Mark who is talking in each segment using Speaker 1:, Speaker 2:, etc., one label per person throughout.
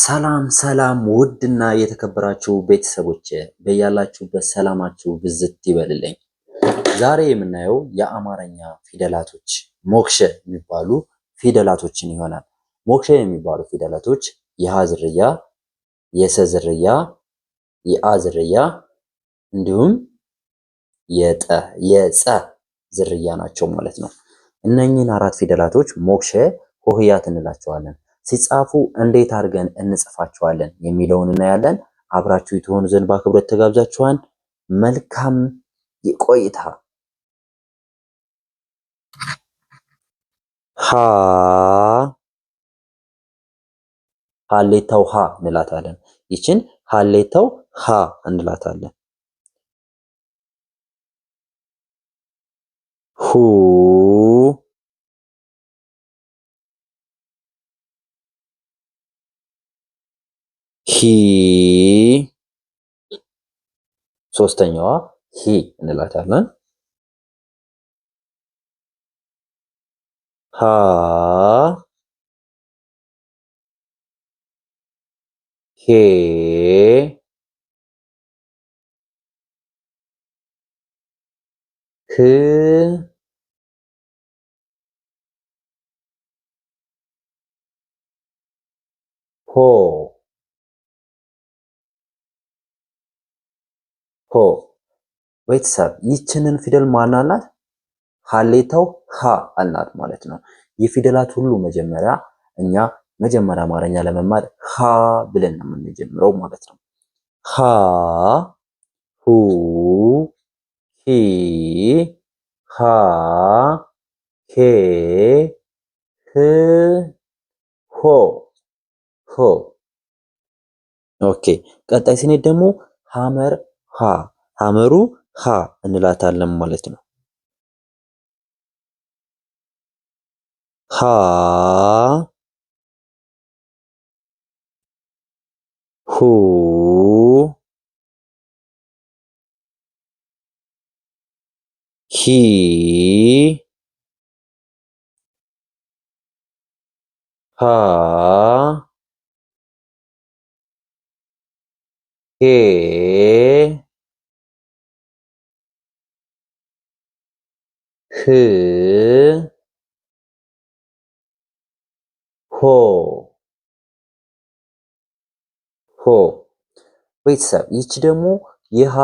Speaker 1: ሰላም ሰላም ውድና የተከበራችሁ ቤተሰቦች በያላችሁበት ሰላማችሁ ብዝት ይበልልኝ። ዛሬ የምናየው የአማርኛ ፊደላቶች ሞክሸ የሚባሉ ፊደላቶችን ይሆናል። ሞክሸ የሚባሉ ፊደላቶች የሀ ዝርያ፣ የሰ ዝርያ፣ የአ ዝርያ እንዲሁም የጸ ዝርያ ናቸው ማለት ነው። እነኚህን አራት ፊደላቶች ሞክሸ ሆሄያት እንላቸዋለን። ሲጻፉ እንዴት አድርገን እንጽፋቸዋለን የሚለውን እናያለን። አብራችሁ የተሆኑ ዘንድ በአክብሮት ተጋብዛችኋል። መልካም ቆይታ። ሀ ሀሌታው ሀ እንላታለን። ይችን ሀሌታው ሀ እንላታለን። ሁ ሂ ሶስተኛዋ ሂ እንላታለን። ሃ ሄ ህ ሆ ሆ ቤተሰብ ይችንን ፊደል ማን አላት? ሀሌታው ሀ አልናት ማለት ነው። የፊደላት ሁሉ መጀመሪያ እኛ መጀመሪያ አማርኛ ለመማር ሀ ብለን ነው የምንጀምረው ማለት ነው። ሀ ሁ ሂ ሃ ሄ ህ ሆ ሆ። ኦኬ ቀጣይ ስንሄድ ደግሞ ሐመር ሃ ሐመሩ ሃ እንላታለን ማለት ነው። ሃ ሁ ሂ ሃ ሄ ህ ሆ ሆ። ቤተሰብ ይቺ ደግሞ የሃ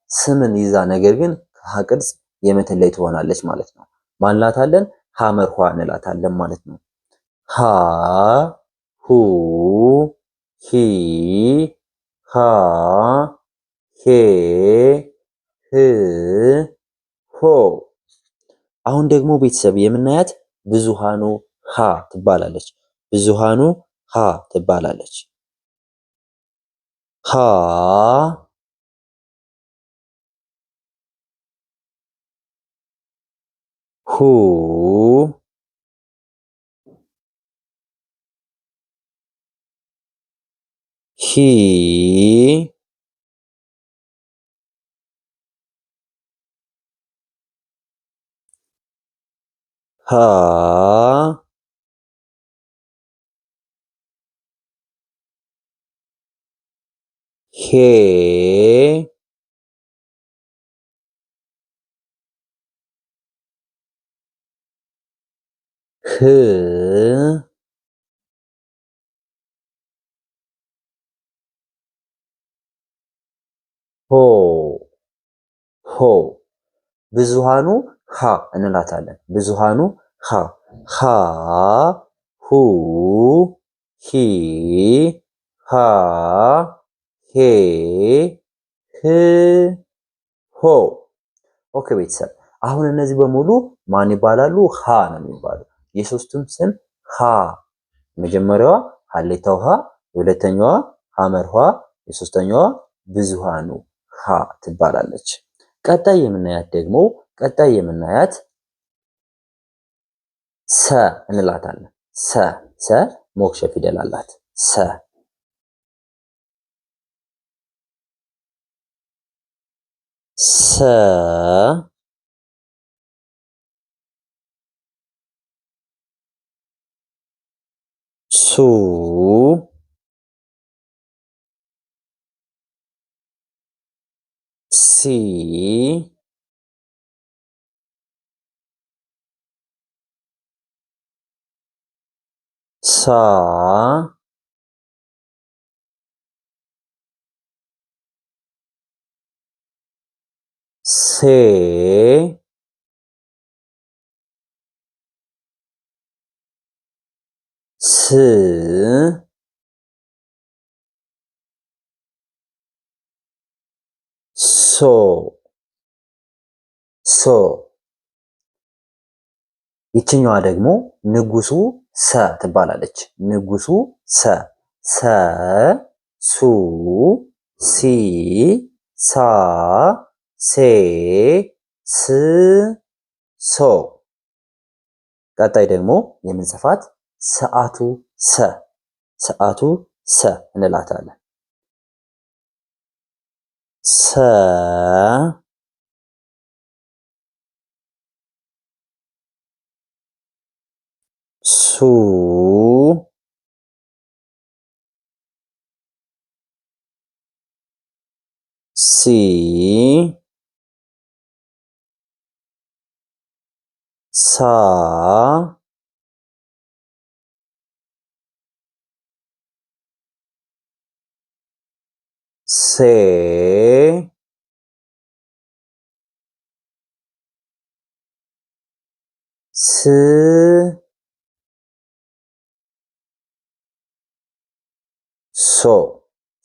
Speaker 1: ስምን ይዛ ነገር ግን ከሃ ቅርጽ የምትለይ ትሆናለች ማለት ነው። ማንላታለን ሐመርኋ እንላታለን ማለት ነው። ሃ ሁ ሂ ሃ ሄ ህ ሆ። አሁን ደግሞ ቤተሰብ የምናያት ብዙሃኑ ሃ ትባላለች። ብዙሃኑ ሃ ትባላለች። ሃ ሁ ሂ ሃ ሄ ህ ሆ ሆ። ብዙሃኑ ሃ እንላታለን። ብዙሃኑ ሃ ሃ ሁ ሂ ሃ ሄ ህ ሆ። ኦኬ ቤተሰብ አሁን እነዚህ በሙሉ ማን ይባላሉ? ሃ ነው የሚባሉ። የሶስቱም ስም ሃ። የመጀመሪያዋ ሀሌታው ሃ፣ የሁለተኛዋ ሐመርኋ፣ የሶስተኛዋ ብዙሃኑ ሃ ትባላለች። ቀጣይ የምናያት ሰ እንላታለን። ሰ ሞክሸ ፊደል አላት። ሰ ሰ ሱ ሲ ሳ ሴ ስ ሶ ሶ ይችኛዋ ደግሞ ንጉሱ ሰ ትባላለች። ንጉሱ ሰ ሰ ሱ ሲ ሳ ሴ ስ ሶ። ቀጣይ ደግሞ የምንጽፋት ሰዓቱ ሰ ሰዓቱ ሰ እንላታለን። ሰ ሱ ሲ ሳ ሴ ስ ሶ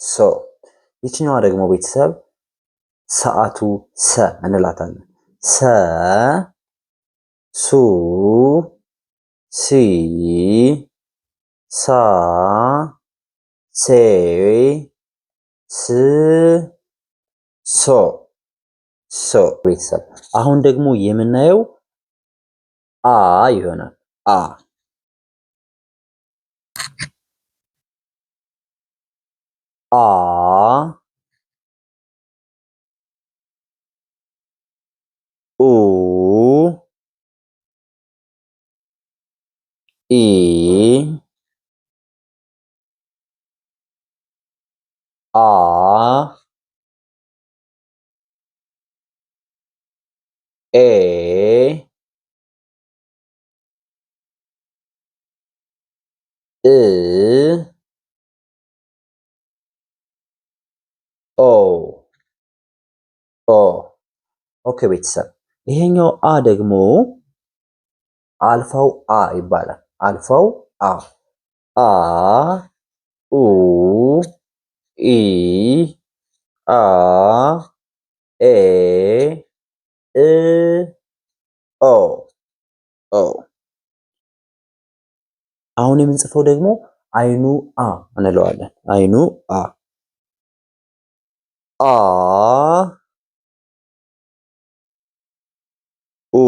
Speaker 1: ሶ። ይችኛዋ ደግሞ ቤተሰብ ሰዓቱ ሰ እንላታለን። ሰ ሱ ሲ ሳ ሴ ስ ሶ ሶ። ቤተሰብ አሁን ደግሞ የምናየው አ ይሆናል። አ አ ኡ ኢ አ ኤ እ ኦ ኦ። ኦኬ ቤተሰብ ይሄኛው አ ደግሞ አልፋው አ ይባላል። አልፋው አ አ ኡ ኢ አ ኤ እ ኦ ኦ። አሁን የምንጽፈው ደግሞ አይኑ አ እንለዋለን። አይኑ አ አ ኡ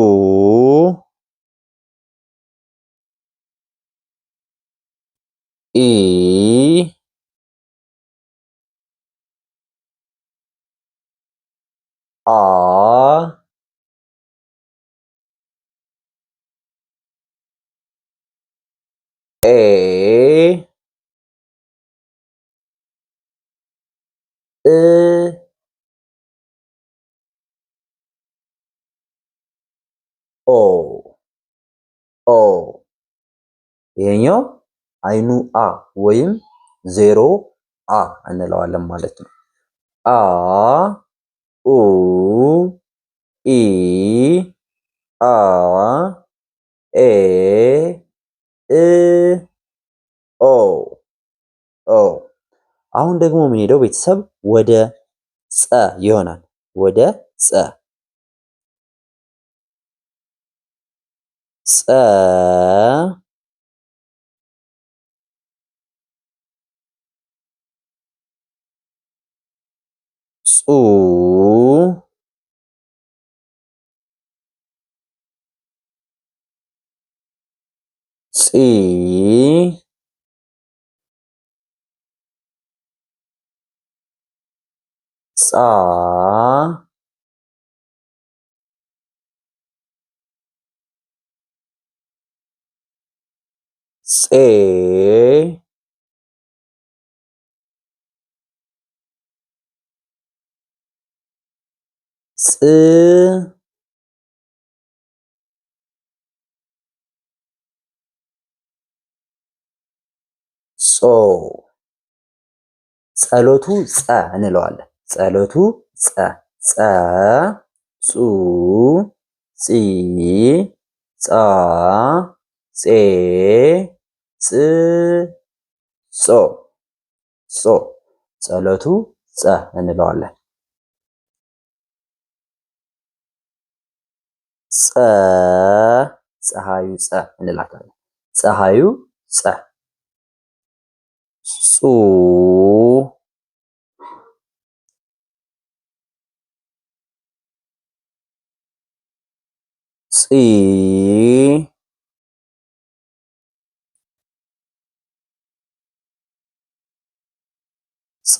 Speaker 1: ኢ አ ኤ እ ኦ ኦ። ይሄኛው አይኑ አ ወይም ዜሮ አ እንለዋለን ማለት ነው። አ ኡ ኢ አ ኤ እ ኦ ኦ። አሁን ደግሞ የምንሄደው ቤተሰብ ወደ ጸ ይሆናል። ወደ ጸ ጸ ጹ ጺ ጻ ጼ ጽ ጾ ጸሎቱ ጸ እንለዋለን። ጸሎቱ ጸ ጸ ጹ ጺ ጻ ጼ ጽ ጾ ጾ ጸሎቱ ጸ እንለዋለን። ጸ ፀሐዩ ጸ እንላታለን። ፀሐዩ ጸ ጹ ጺ ጻ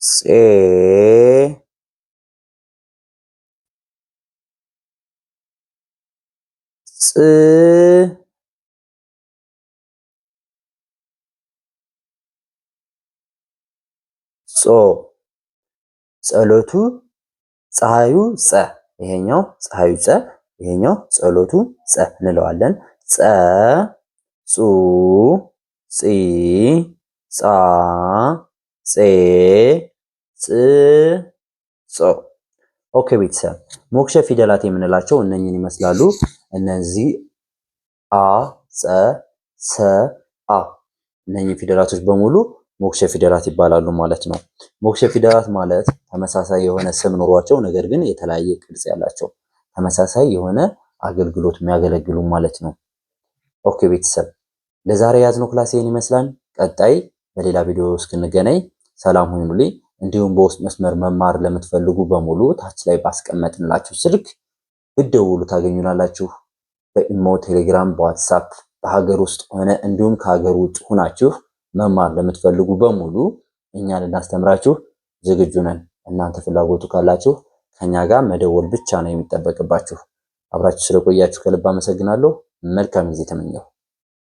Speaker 1: ጼ ጽ ጾ ጸሎቱ ፀሐዩ ጸ ይሄኛው ፀሐዩ ጸ ይሄኛው ጸሎቱ ጸ እንለዋለን። ጸ ጹ ጺ ጻ ጼ ጽ ጾ ኦኬ ቤተሰብ ሞክሸ ፊደላት የምንላቸው እነኚህን ይመስላሉ። እነዚህ አ ጸ ሰ አ እነኚህ ፊደላቶች በሙሉ ሞክሸ ፊደላት ይባላሉ ማለት ነው። ሞክሸ ፊደላት ማለት ተመሳሳይ የሆነ ስም ኖሯቸው ነገር ግን የተለያየ ቅርጽ ያላቸው ተመሳሳይ የሆነ አገልግሎት የሚያገለግሉ ማለት ነው። ኦኬ ቤተሰብ ለዛሬ ያዝነው ክላስ ይህን ይመስላል። ቀጣይ በሌላ ቪዲዮ እስክንገናኝ ሰላም ሁኑልኝ። እንዲሁም በውስጥ መስመር መማር ለምትፈልጉ በሙሉ ታች ላይ ባስቀመጥንላችሁ ስልክ ብትደውሉ ታገኙናላችሁ። በኢሞ፣ ቴሌግራም፣ በዋትሳፕ በሀገር ውስጥ ሆነ እንዲሁም ከሀገር ውጭ ሆናችሁ መማር ለምትፈልጉ በሙሉ እኛ ልናስተምራችሁ ዝግጁ ነን። እናንተ ፍላጎቱ ካላችሁ ከኛ ጋር መደወል ብቻ ነው የሚጠበቅባችሁ። አብራችሁ ስለቆያችሁ ከልብ አመሰግናለሁ። መልካም ጊዜ ተመኘሁ።